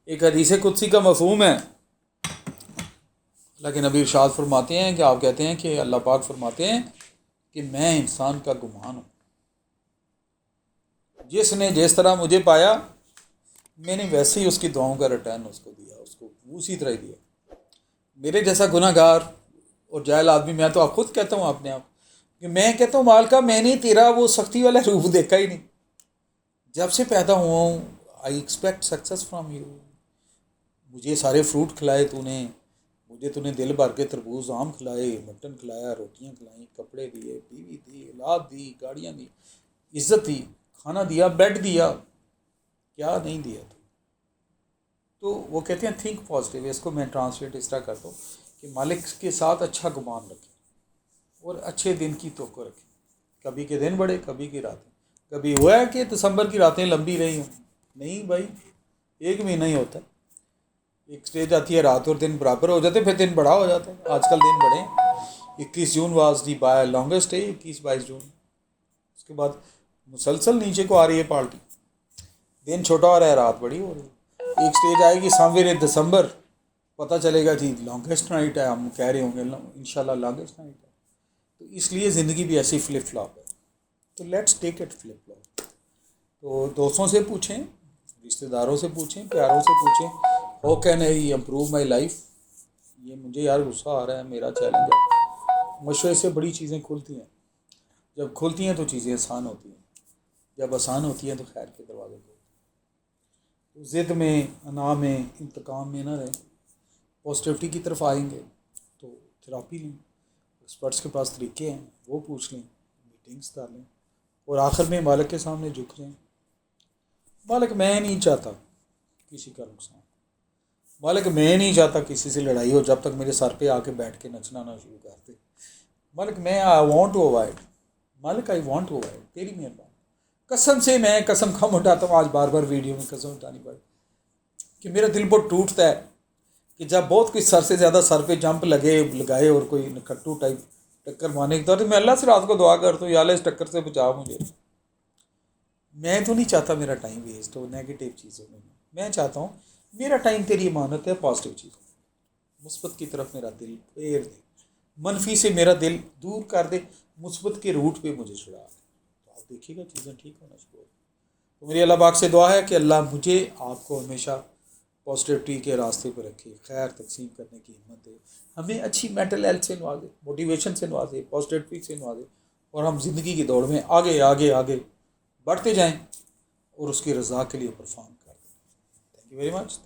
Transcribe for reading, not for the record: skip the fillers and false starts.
ایک حدیث قدسی کا مفہوم ہے، لیکن نبی ارشاد فرماتے ہیں کہ آپ کہتے ہیں کہ اللہ پاک فرماتے ہیں کہ میں انسان کا گمان ہوں، جس نے جس طرح مجھے پایا میں نے ویسے ہی اس کی دعاؤں کا ریٹرن اس کو دیا، اس کو اسی طرح ہی دیا۔ میرے جیسا گناہ گار اور جاہل آدمی، میں تو آپ خود کہتا ہوں اپنے آپ کہ میں کہتا ہوں مالکا میں نے تیرا وہ سختی والا روپ دیکھا ہی نہیں، جب سے پیدا ہوا ہوں I expect success from you. مجھے سارے فروٹ کھلائے تو نے، مجھے تو نے دل بھر کے تربوز آم کھلائے، مٹن کھلایا، روٹیاں کھلائیں، کپڑے دیے، بیوی دی، اولاد دی، گاڑیاں دی، عزت دی، کھانا دیا، بیڈ دیا، کیا نہیں دیا تو وہ کہتے ہیں تھنک پازیٹیو۔ اس کو میں ٹرانسلیٹ اس طرح کرتا ہوں کہ مالک کے ساتھ اچھا گمان رکھیں اور اچھے دن کی توقع رکھیں، کبھی کے دن بڑے کبھی کی راتیں۔ کبھی ہوا ہے کہ دسمبر کی راتیں لمبی رہی ہوں؟ نہیں بھائی، ایک مہینہ ہی ہوتا ہے، ایک سٹیج آتی ہے رات اور دن برابر ہو جاتے، پھر دن بڑا ہو جاتا ہے۔ آج کل دن بڑے ہیں، 21 June was the by longest day, 21-22 June, اس کے بعد مسلسل نیچے کو آ رہی ہے پارٹی، دن چھوٹا ہو رہا ہے رات بڑی ہو رہی ہے۔ ایک سٹیج آئے گی سامویر دسمبر، پتہ چلے گا جی لانگسٹ نائٹ ہے، ہم کہہ رہے ہوں گے انشاءاللہ لانگسٹ نائٹ ہے۔ تو اس لیے زندگی بھی ایسی فلپ فلاپ ہے، تو let's take it flip flop. تو دوستوں سے پوچھیں، رشتہ داروں سے پوچھیں، پیاروں سے پوچھیں، how can I improve my life, یہ مجھے یار غصہ آ رہا ہے، میرا چیلنج ہے۔ مشورے سے بڑی چیزیں کھلتی ہیں، جب کھلتی ہیں تو چیزیں آسان ہوتی ہیں، جب آسان ہوتی ہیں تو خیر کے دروازے کھولتے ہیں۔ ضد میں، انا میں، انتقام میں نہ رہیں، پازیٹیوٹی کی طرف آئیں گے تو تھراپی لیں، ایکسپرٹس کے پاس طریقے ہیں وہ پوچھ لیں، میٹنگس کر لیں، اور آخر میں مالک کے سامنے جھک جائیں۔ مالک میں نہیں چاہتا کسی کا نقصان، مالک میں نہیں چاہتا کسی سے لڑائی ہو، جب تک میرے سر پہ آ کے بیٹھ کے نچنا نہ شروع کر دے۔ مالک میں آئی وانٹ ٹو اوائڈ، مالک آئی وانٹ ٹو اوائڈ، تیری مہربانی۔ قسم سے میں قسم کھم اٹھاتا ہوں، آج بار بار ویڈیو میں قسم اٹھانی پڑی کہ میرا دل بہت ٹوٹتا ہے کہ جب بہت کچھ سر سے زیادہ سر پہ جمپ لگائے اور کوئی نکھٹو ٹائپ ٹکر مارنے کی طور تو میں اللہ سے رات کو دعا کرتا ہوں یا اللہ اس ٹکر سے بچا مجھے۔ میں تو نہیں چاہتا میرا ٹائم ویسٹ ہو نیگیٹو چیزوں میں چاہتا ہوں میرا ٹائم تیری امانت ہے، پازیٹیو چیزوں، مثبت کی طرف میرا دل پھیر دے، منفی سے میرا دل دور کر دے، مثبت کے روٹ پہ مجھے چھڑا دے، تو آپ دیکھیے گا چیزیں ٹھیک ہونا شروع ہو۔ تو میری اللہ پاک سے دعا ہے کہ اللہ مجھے آپ کو ہمیشہ پازیٹیوٹی کے راستے پہ رکھے، خیر تقسیم کرنے کی ہمت دے، ہمیں اچھی مینٹل ہیلتھ سے نوازے، موٹیویشن سے نوازے، پازیٹیوٹی سے نوازے، اور ہم زندگی کی دوڑ میں آگے آگے آگے بڑھتے جائیں اور اس کی رضا کے لیے پرفارم کریں۔ Thank you very much.